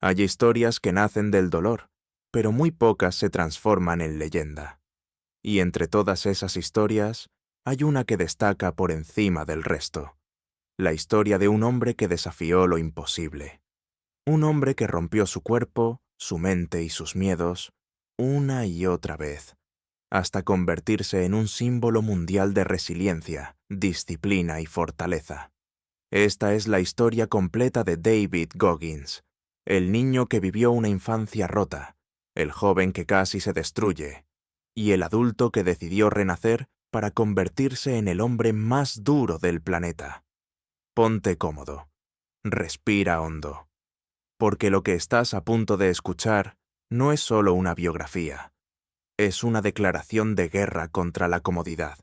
Hay historias que nacen del dolor, pero muy pocas se transforman en leyenda. Y entre todas esas historias, hay una que destaca por encima del resto. La historia de un hombre que desafió lo imposible. Un hombre que rompió su cuerpo, su mente y sus miedos, una y otra vez, hasta convertirse en un símbolo mundial de resiliencia, disciplina y fortaleza. Esta es la historia completa de David Goggins, el niño que vivió una infancia rota, el joven que casi se destruye, y el adulto que decidió renacer para convertirse en el hombre más duro del planeta. Ponte cómodo. Respira hondo. Porque lo que estás a punto de escuchar no es solo una biografía. Es una declaración de guerra contra la comodidad.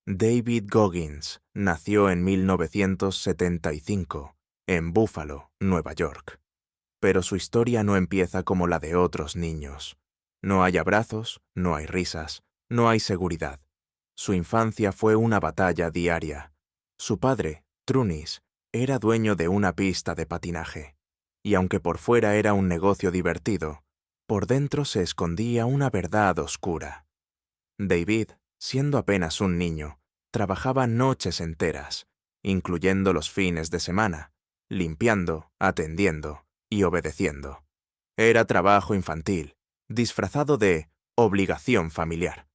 David Goggins nació en 1975, en Buffalo, Nueva York. Pero su historia no empieza como la de otros niños. No hay abrazos, no hay risas, no hay seguridad. Su infancia fue una batalla diaria. Su padre, Trunis, era dueño de una pista de patinaje. Y aunque por fuera era un negocio divertido, por dentro se escondía una verdad oscura. David, siendo apenas un niño, trabajaba noches enteras, incluyendo los fines de semana, limpiando, atendiendo y obedeciendo. Era trabajo infantil, disfrazado de obligación familiar.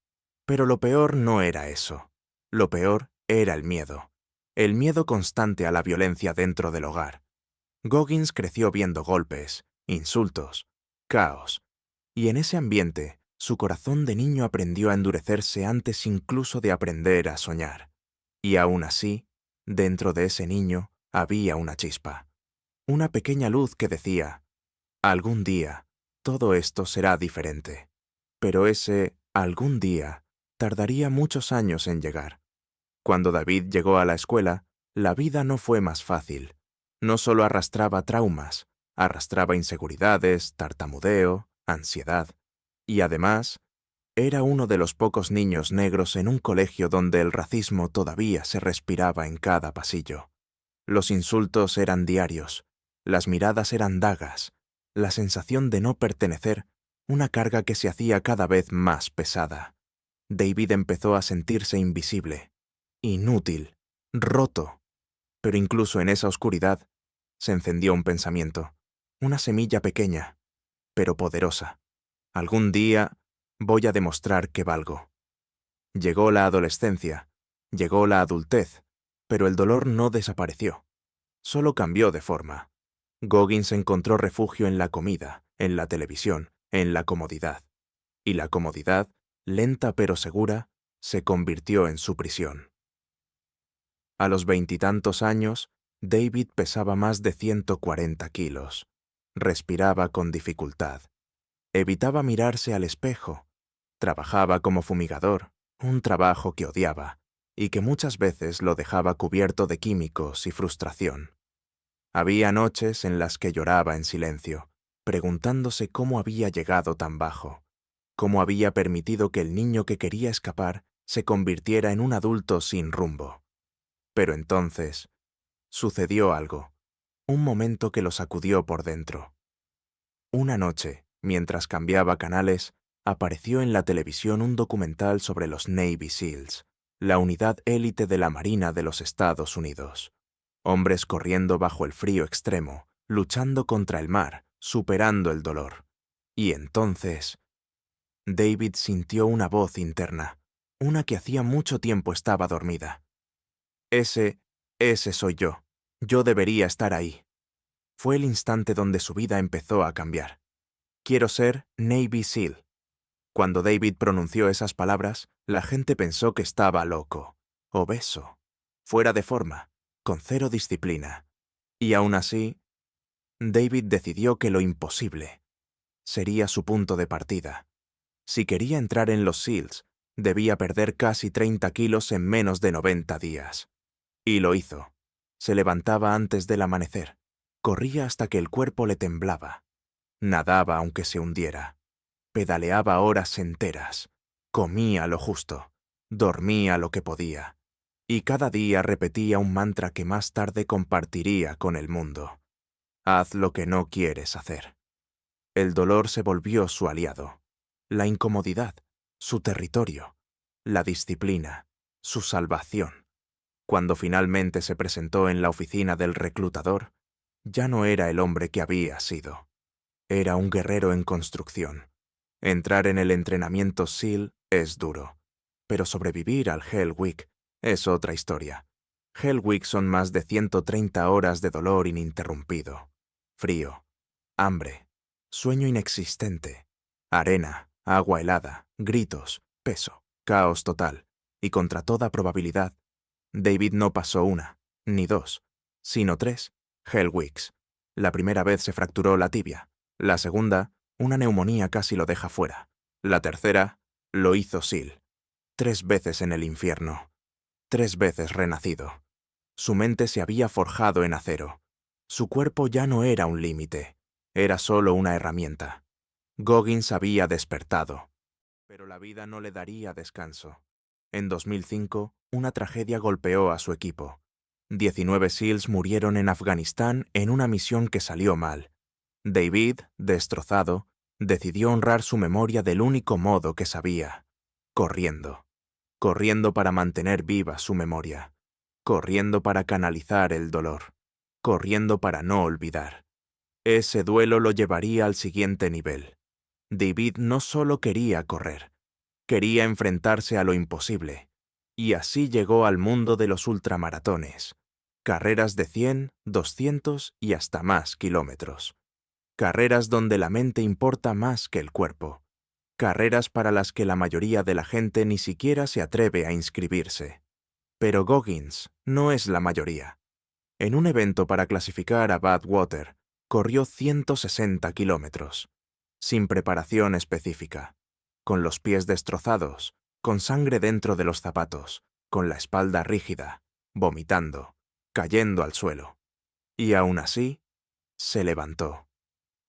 Pero lo peor no era eso. Lo peor era el miedo constante a la violencia dentro del hogar. Goggins creció viendo golpes, insultos, caos, y en ese ambiente su corazón de niño aprendió a endurecerse antes incluso de aprender a soñar. Y aún así, dentro de ese niño había una chispa, una pequeña luz que decía, algún día todo esto será diferente. Pero ese algún día tardaría muchos años en llegar. Cuando David llegó a la escuela, la vida no fue más fácil. No solo arrastraba traumas, arrastraba inseguridades, tartamudeo, ansiedad. Y además, era uno de los pocos niños negros en un colegio donde el racismo todavía se respiraba en cada pasillo. Los insultos eran diarios, las miradas eran dagas, la sensación de no pertenecer, una carga que se hacía cada vez más pesada. David empezó a sentirse invisible, inútil, roto. Pero incluso en esa oscuridad se encendió un pensamiento, una semilla pequeña, pero poderosa. Algún día voy a demostrar que valgo. Llegó la adolescencia, llegó la adultez, pero el dolor no desapareció. Solo cambió de forma. Goggins encontró refugio en la comida, en la televisión, en la comodidad. Y la comodidad, lenta pero segura, se convirtió en su prisión. A los 20 años, David pesaba más de 140 kilos. Respiraba con dificultad. Evitaba mirarse al espejo. Trabajaba como fumigador, un trabajo que odiaba, y que muchas veces lo dejaba cubierto de químicos y frustración. Había noches en las que lloraba en silencio, preguntándose cómo había llegado tan bajo, cómo había permitido que el niño que quería escapar se convirtiera en un adulto sin rumbo. Pero entonces, sucedió algo, un momento que lo sacudió por dentro. Una noche, mientras cambiaba canales, apareció en la televisión un documental sobre los Navy SEALs, la unidad élite de la Marina de los Estados Unidos. Hombres corriendo bajo el frío extremo, luchando contra el mar, superando el dolor. Y entonces, David sintió una voz interna, una que hacía mucho tiempo estaba dormida. Ese soy yo. Yo debería estar ahí. Fue el instante donde su vida empezó a cambiar. Quiero ser Navy SEAL. Cuando David pronunció esas palabras, la gente pensó que estaba loco, obeso, fuera de forma, con cero disciplina. Y aún así, David decidió que lo imposible sería su punto de partida. Si quería entrar en los SEALs, debía perder casi 30 kilos en menos de 90 días. Y lo hizo. Se levantaba antes del amanecer. Corría hasta que el cuerpo le temblaba. Nadaba aunque se hundiera. Pedaleaba horas enteras. Comía lo justo. Dormía lo que podía. Y cada día repetía un mantra que más tarde compartiría con el mundo. Haz lo que no quieres hacer. El dolor se volvió su aliado. La incomodidad, su territorio. La disciplina, su salvación. Cuando finalmente se presentó en la oficina del reclutador, ya no era el hombre que había sido. Era un guerrero en construcción. Entrar en el entrenamiento SEAL es duro, pero sobrevivir al Hell Week es otra historia. Hell Week son más de 130 horas de dolor ininterrumpido. Frío, hambre, sueño inexistente, arena, agua helada, gritos, peso, caos total, y contra toda probabilidad, David no pasó una, ni dos, sino 3 Hell Weeks. La primera vez se fracturó la tibia. La segunda, una neumonía casi lo deja fuera. La tercera, lo hizo SEAL. 3 veces en el infierno. 3 veces renacido. Su mente se había forjado en acero. Su cuerpo ya no era un límite. Era solo una herramienta. Goggins había despertado. Pero la vida no le daría descanso. En 2005, una tragedia golpeó a su equipo. 19 SEALs murieron en Afganistán en una misión que salió mal. David, destrozado, decidió honrar su memoria del único modo que sabía: corriendo. Corriendo para mantener viva su memoria. Corriendo para canalizar el dolor. Corriendo para no olvidar. Ese duelo lo llevaría al siguiente nivel. David no solo quería correr, quería enfrentarse a lo imposible. Y así llegó al mundo de los ultramaratones. Carreras de 100, 200 y hasta más kilómetros. Carreras donde la mente importa más que el cuerpo. Carreras para las que la mayoría de la gente ni siquiera se atreve a inscribirse. Pero Goggins no es la mayoría. En un evento para clasificar a Badwater, corrió 160 kilómetros, sin preparación específica, con los pies destrozados, con sangre dentro de los zapatos, con la espalda rígida, vomitando, cayendo al suelo. Y aún así, se levantó.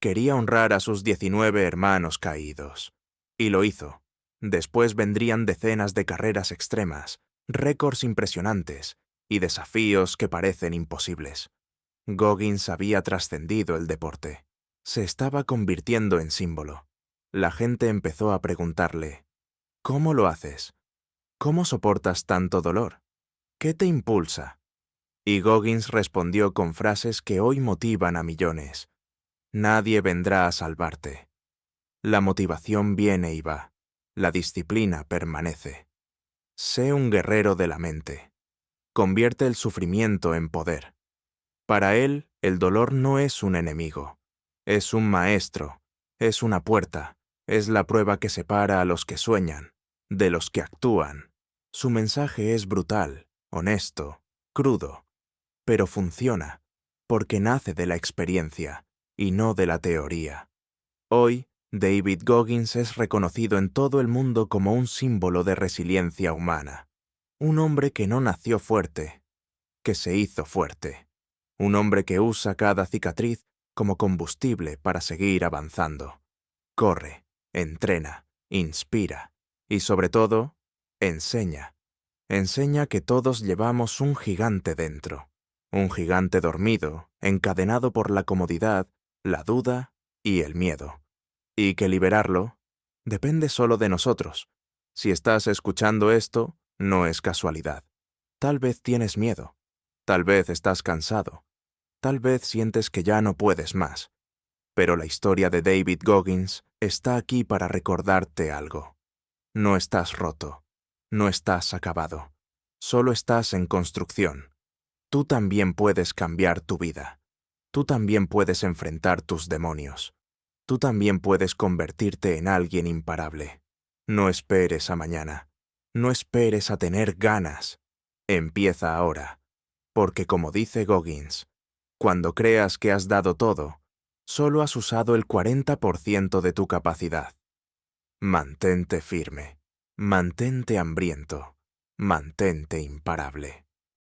Quería honrar a sus 19 hermanos caídos. Y lo hizo. Después vendrían decenas de carreras extremas, récords impresionantes y desafíos que parecen imposibles. Goggins había trascendido el deporte. Se estaba convirtiendo en símbolo. La gente empezó a preguntarle: ¿cómo lo haces? ¿Cómo soportas tanto dolor? ¿Qué te impulsa? Y Goggins respondió con frases que hoy motivan a millones. Nadie vendrá a salvarte. La motivación viene y va. La disciplina permanece. Sé un guerrero de la mente. Convierte el sufrimiento en poder. Para él, el dolor no es un enemigo. Es un maestro. Es una puerta. Es la prueba que separa a los que sueñan de los que actúan. Su mensaje es brutal, honesto, crudo, pero funciona, porque nace de la experiencia y no de la teoría. Hoy, David Goggins es reconocido en todo el mundo como un símbolo de resiliencia humana. Un hombre que no nació fuerte, que se hizo fuerte. Un hombre que usa cada cicatriz como combustible para seguir avanzando. Corre, entrena, inspira y, sobre todo, enseña. Enseña que todos llevamos un gigante dentro. Un gigante dormido, encadenado por la comodidad, la duda y el miedo. Y que liberarlo depende solo de nosotros. Si estás escuchando esto, no es casualidad. Tal vez tienes miedo. Tal vez estás cansado. Tal vez sientes que ya no puedes más. Pero la historia de David Goggins está aquí para recordarte algo. No estás roto. No estás acabado. Solo estás en construcción. Tú también puedes cambiar tu vida. Tú también puedes enfrentar tus demonios. Tú también puedes convertirte en alguien imparable. No esperes a mañana. No esperes a tener ganas. Empieza ahora. Porque como dice Goggins, cuando creas que has dado todo, solo has usado el 40% de tu capacidad. Mantente firme. Mantente hambriento. Mantente imparable.